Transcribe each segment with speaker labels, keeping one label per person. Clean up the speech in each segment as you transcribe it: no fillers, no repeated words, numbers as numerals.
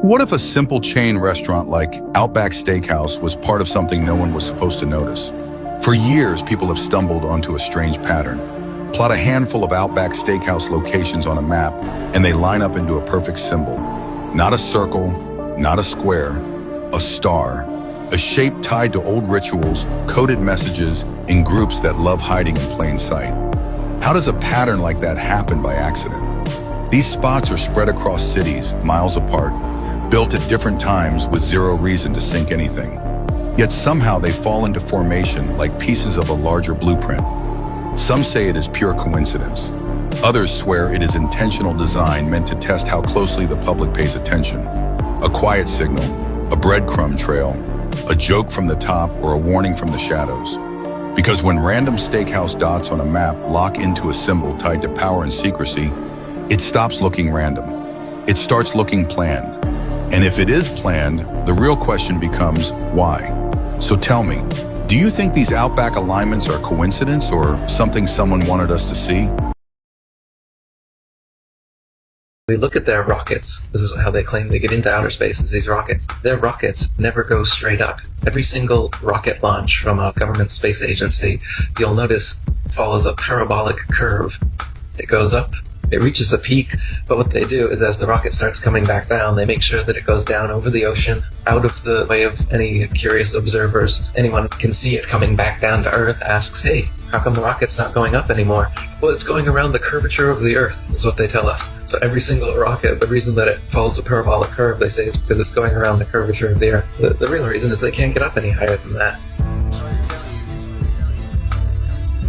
Speaker 1: What if a simple chain restaurant like Outback Steakhouse was part of something no one was supposed to notice? For years, people have stumbled onto a strange pattern. Plot a handful of Outback Steakhouse locations on a map, and they line up into a perfect symbol. Not a circle, not a square, a star. A shape tied to old rituals, coded messages, in groups that love hiding in plain sight. How does a pattern like that happen by accident? These spots are spread across cities, miles apart, built at different times with zero reason to sync anything. Yet somehow they fall into formation like pieces of a larger blueprint. Some say it is pure coincidence. Others swear it is intentional design meant to test how closely the public pays attention. A quiet signal, a breadcrumb trail, a joke from the top, or a warning from the shadows. Because when random steakhouse dots on a map lock into a symbol tied to power and secrecy, it stops looking random. It starts looking planned. And if it is planned, the real question becomes why? So tell me, do you think these Outback alignments are coincidence or something someone wanted us to see?
Speaker 2: We look at their rockets. This is how they claim they get into outer space, is these rockets. Their rockets never go straight up. Every single rocket launch from a government space agency, you'll notice, follows a parabolic curve. It goes up, it reaches a peak, but what they do is as the rocket starts coming back down, they make sure that it goes down over the ocean, out of the way of any curious observers. Anyone can see it coming back down to Earth, asks, hey, how come the rocket's not going up anymore? Well, it's going around the curvature of the Earth, is what they tell us. So every single rocket, the reason that it follows a parabolic curve, they say, is because it's going around the curvature of the Earth. The real reason is they can't get up any higher than that.
Speaker 3: I'm trying to tell you,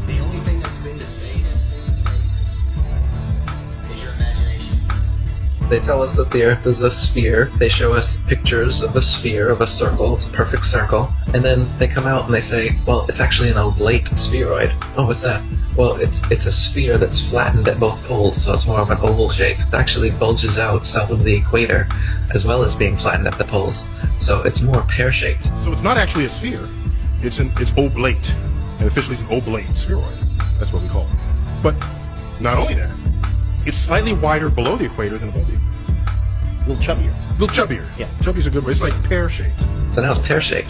Speaker 3: the only thing that's been to space is your imagination.
Speaker 2: They tell us that the Earth is a sphere. They show us pictures of a sphere, of a circle. It's a perfect circle. And then they come out and they say, well, it's actually an oblate spheroid. Oh, what's that? Well, it's a sphere that's flattened at both poles, so it's more of an oval shape. It actually bulges out south of the equator, as well as being flattened at the poles. So it's more pear-shaped.
Speaker 4: So it's not actually a sphere. It's oblate. And officially it's an oblate spheroid. That's what we call it. But not only that, it's slightly wider below the equator than above the equator.
Speaker 3: A little chubbier.
Speaker 4: A little chubbier.
Speaker 3: Yeah.
Speaker 4: Chubby's a good word. It's like pear-shaped.
Speaker 2: So now it's pear-shaped.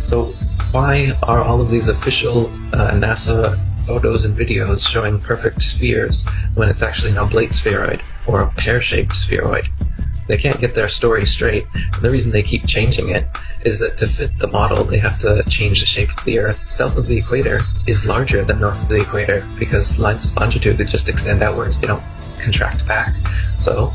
Speaker 2: So why are all of these official NASA photos and videos showing perfect spheres when it's actually an oblate spheroid or a pear-shaped spheroid? They can't get their story straight. And the reason they keep changing it is that to fit the model, they have to change the shape of the Earth. South of the equator is larger than north of the equator because lines of longitude that just extend outwards, they don't contract back. So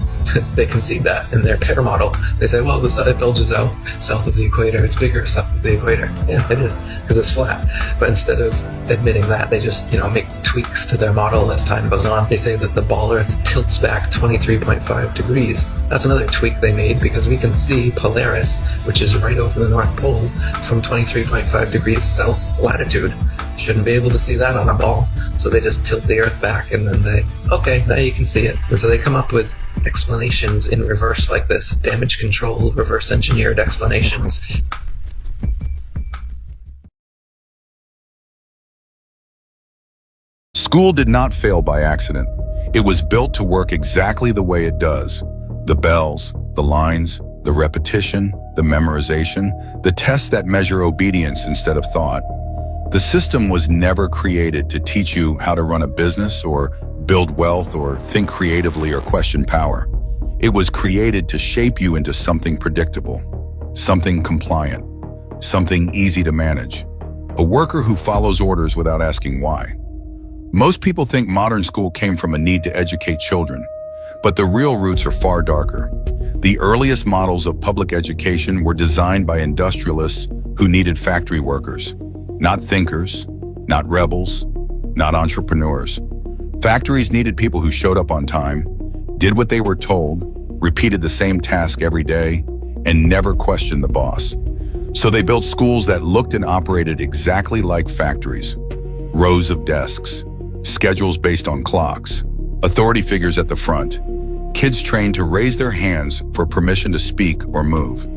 Speaker 2: they concede that in their pair model. They say, well, the side bulges out south of the equator. It's bigger south of the equator. Yeah, it is, because it's flat. But instead of admitting that, they just, make tweaks to their model as time goes on. They say that the ball Earth tilts back 23.5 degrees. That's another tweak they made because we can see Polaris, which is right over the North Pole, from 23.5 degrees south latitude. Shouldn't be able to see that on a ball. So they just tilt the Earth back and then okay, now you can see it. And so they come up with explanations in reverse like this. Damage control, reverse engineered explanations.
Speaker 1: School did not fail by accident. It was built to work exactly the way it does. The bells, the lines, the repetition, the memorization, the tests that measure obedience instead of thought. The system was never created to teach you how to run a business or build wealth or think creatively or question power. It was created to shape you into something predictable, something compliant, something easy to manage, a worker who follows orders without asking why. Most people think modern school came from a need to educate children, but the real roots are far darker. The earliest models of public education were designed by industrialists who needed factory workers. Not thinkers, not rebels, not entrepreneurs. Factories needed people who showed up on time, did what they were told, repeated the same task every day, and never questioned the boss. So they built schools that looked and operated exactly like factories. Rows of desks, schedules based on clocks, authority figures at the front, kids trained to raise their hands for permission to speak or move.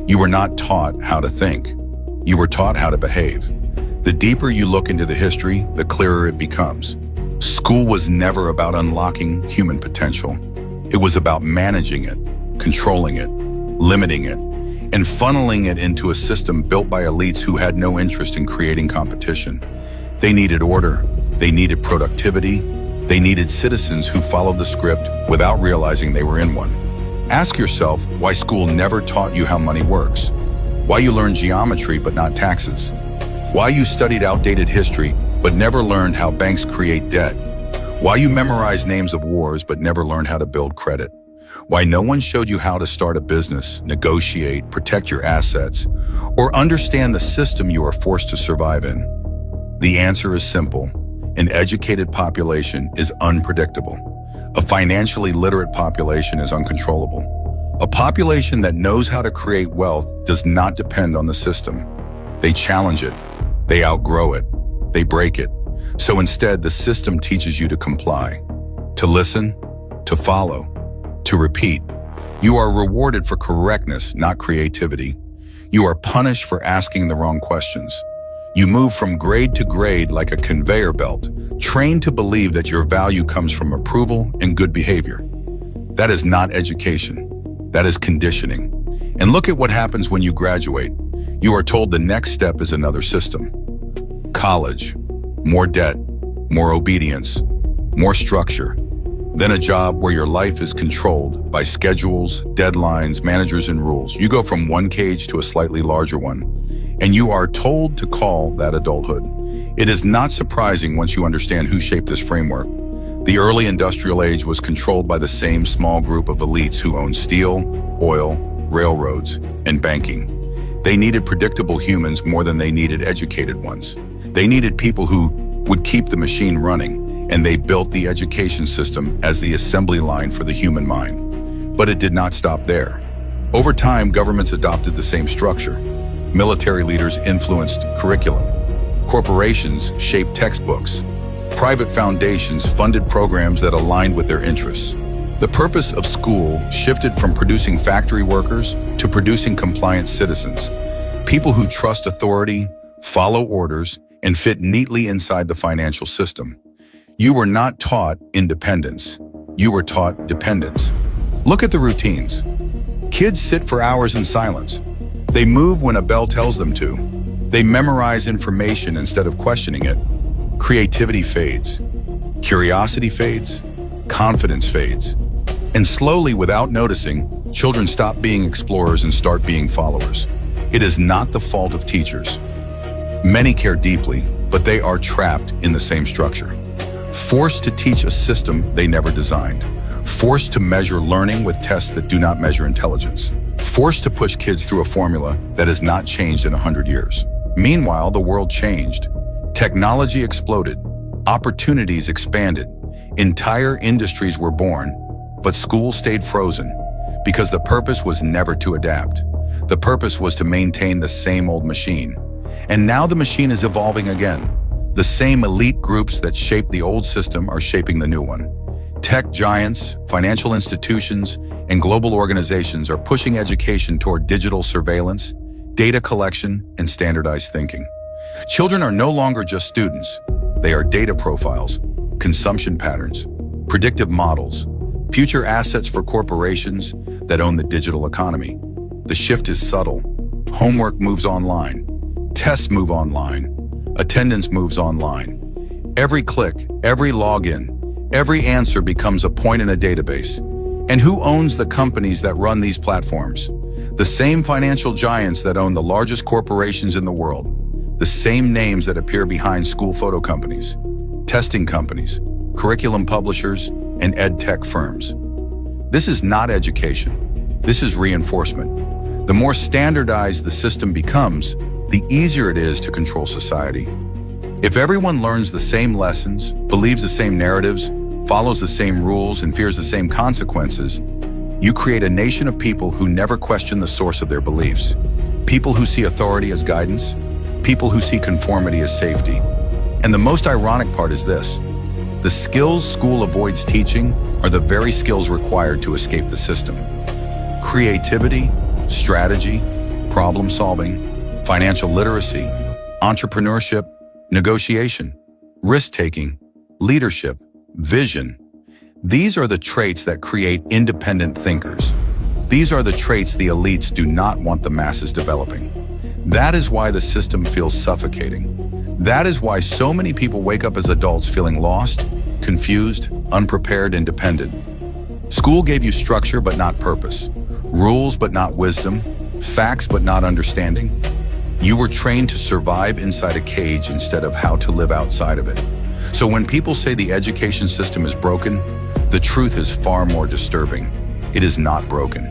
Speaker 1: You were not taught how to think. You were taught how to behave. The deeper you look into the history, the clearer it becomes. School was never about unlocking human potential. It was about managing it, controlling it, limiting it, and funneling it into a system built by elites who had no interest in creating competition. They needed order, they needed productivity, they needed citizens who followed the script without realizing they were in one. Ask yourself why school never taught you how money works, why you learned geometry but not taxes, why you studied outdated history but never learned how banks create debt, why you memorized names of wars but never learned how to build credit, why no one showed you how to start a business, negotiate, protect your assets, or understand the system you are forced to survive in. The answer is simple. An educated population is unpredictable. A financially literate population is uncontrollable. A population that knows how to create wealth does not depend on the system. They challenge it, they outgrow it, they break it. So instead, the system teaches you to comply, to listen, to follow, to repeat. You are rewarded for correctness, not creativity. You are punished for asking the wrong questions. You move from grade to grade like a conveyor belt, trained to believe that your value comes from approval and good behavior. That is not education. That is conditioning. And look at what happens when you graduate. You are told the next step is another system. College, more debt, more obedience, more structure. Then a job where your life is controlled by schedules, deadlines, managers, and rules. You go from one cage to a slightly larger one, and you are told to call that adulthood. It is not surprising once you understand who shaped this framework. The early industrial age was controlled by the same small group of elites who owned steel, oil, railroads, and banking. They needed predictable humans more than they needed educated ones. They needed people who would keep the machine running, and they built the education system as the assembly line for the human mind. But it did not stop there. Over time, governments adopted the same structure. Military leaders influenced curriculum. Corporations shaped textbooks. Private foundations funded programs that aligned with their interests. The purpose of school shifted from producing factory workers to producing compliant citizens, people who trust authority, follow orders, and fit neatly inside the financial system. You were not taught independence. You were taught dependence. Look at the routines. Kids sit for hours in silence. They move when a bell tells them to. They memorize information instead of questioning it. Creativity fades. Curiosity fades. Confidence fades. And slowly, without noticing, children stop being explorers and start being followers. It is not the fault of teachers. Many care deeply, but they are trapped in the same structure. Forced to teach a system they never designed. Forced to measure learning with tests that do not measure intelligence. Forced to push kids through a formula that has not changed in 100 years. Meanwhile, the world changed. Technology exploded. Opportunities expanded. Entire industries were born, but school stayed frozen because the purpose was never to adapt. The purpose was to maintain the same old machine. And now the machine is evolving again. The same elite groups that shaped the old system are shaping the new one. Tech giants, financial institutions, and global organizations are pushing education toward digital surveillance, data collection, and standardized thinking. Children are no longer just students. They are data profiles, consumption patterns, predictive models, future assets for corporations that own the digital economy. The shift is subtle. Homework moves online. Tests move online. Attendance moves online. Every click, every login, every answer becomes a point in a database. And who owns the companies that run these platforms? The same financial giants that own the largest corporations in the world. The same names that appear behind school photo companies, testing companies, curriculum publishers, and ed tech firms. This is not education. This is reinforcement. The more standardized the system becomes, the easier it is to control society. If everyone learns the same lessons, believes the same narratives, follows the same rules, and fears the same consequences, you create a nation of people who never question the source of their beliefs. People who see authority as guidance, people who see conformity as safety. And the most ironic part is this: the skills school avoids teaching are the very skills required to escape the system. Creativity, strategy, problem solving, financial literacy, entrepreneurship, negotiation, risk-taking, leadership, vision. These are the traits that create independent thinkers. These are the traits the elites do not want the masses developing. That is why the system feels suffocating. That is why so many people wake up as adults feeling lost, confused, unprepared, and dependent. School gave you structure but not purpose, rules but not wisdom, facts but not understanding. You were trained to survive inside a cage instead of how to live outside of it. So when people say the education system is broken, the truth is far more disturbing. It is not broken.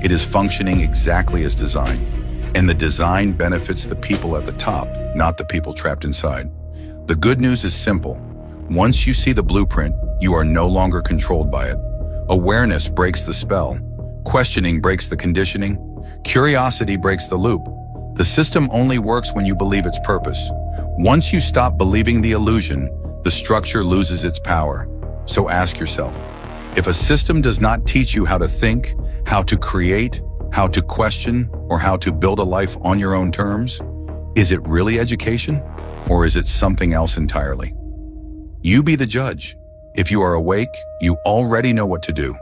Speaker 1: It is functioning exactly as designed. And the design benefits the people at the top, not the people trapped inside. The good news is simple. Once you see the blueprint, you are no longer controlled by it. Awareness breaks the spell. Questioning breaks the conditioning. Curiosity breaks the loop. The system only works when you believe its purpose. Once you stop believing the illusion, the structure loses its power. So ask yourself, if a system does not teach you how to think, how to create, how to question, or how to build a life on your own terms, is it really education, or is it something else entirely? You be the judge. If you are awake, you already know what to do.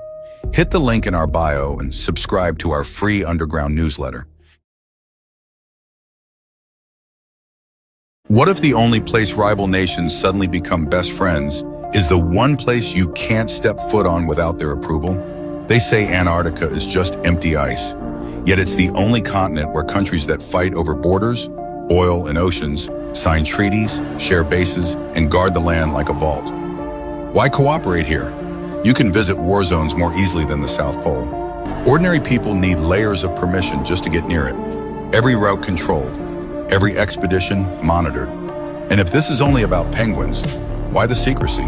Speaker 1: Hit the link in our bio and subscribe to our free underground newsletter. What if the only place rival nations suddenly become best friends is the one place you can't step foot on without their approval? They say Antarctica is just empty ice, yet it's the only continent where countries that fight over borders, oil, and oceans sign treaties, share bases, and guard the land like a vault. Why cooperate here? You can visit war zones more easily than the South Pole. Ordinary people need layers of permission just to get near it. Every route controlled, every expedition monitored. And if this is only about penguins, why the secrecy?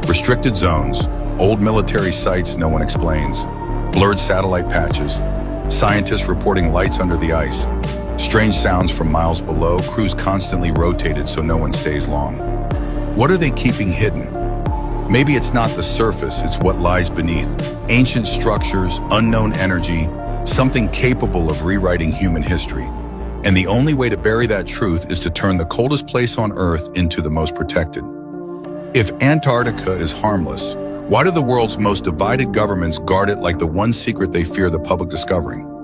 Speaker 1: Restricted zones, old military sites no one explains, blurred satellite patches, scientists reporting lights under the ice, strange sounds from miles below, crews constantly rotated so no one stays long. What are they keeping hidden? Maybe it's not the surface, it's what lies beneath. Ancient structures, unknown energy, something capable of rewriting human history. And the only way to bury that truth is to turn the coldest place on Earth into the most protected. If Antarctica is harmless, why do the world's most divided governments guard it like the one secret they fear the public discovering?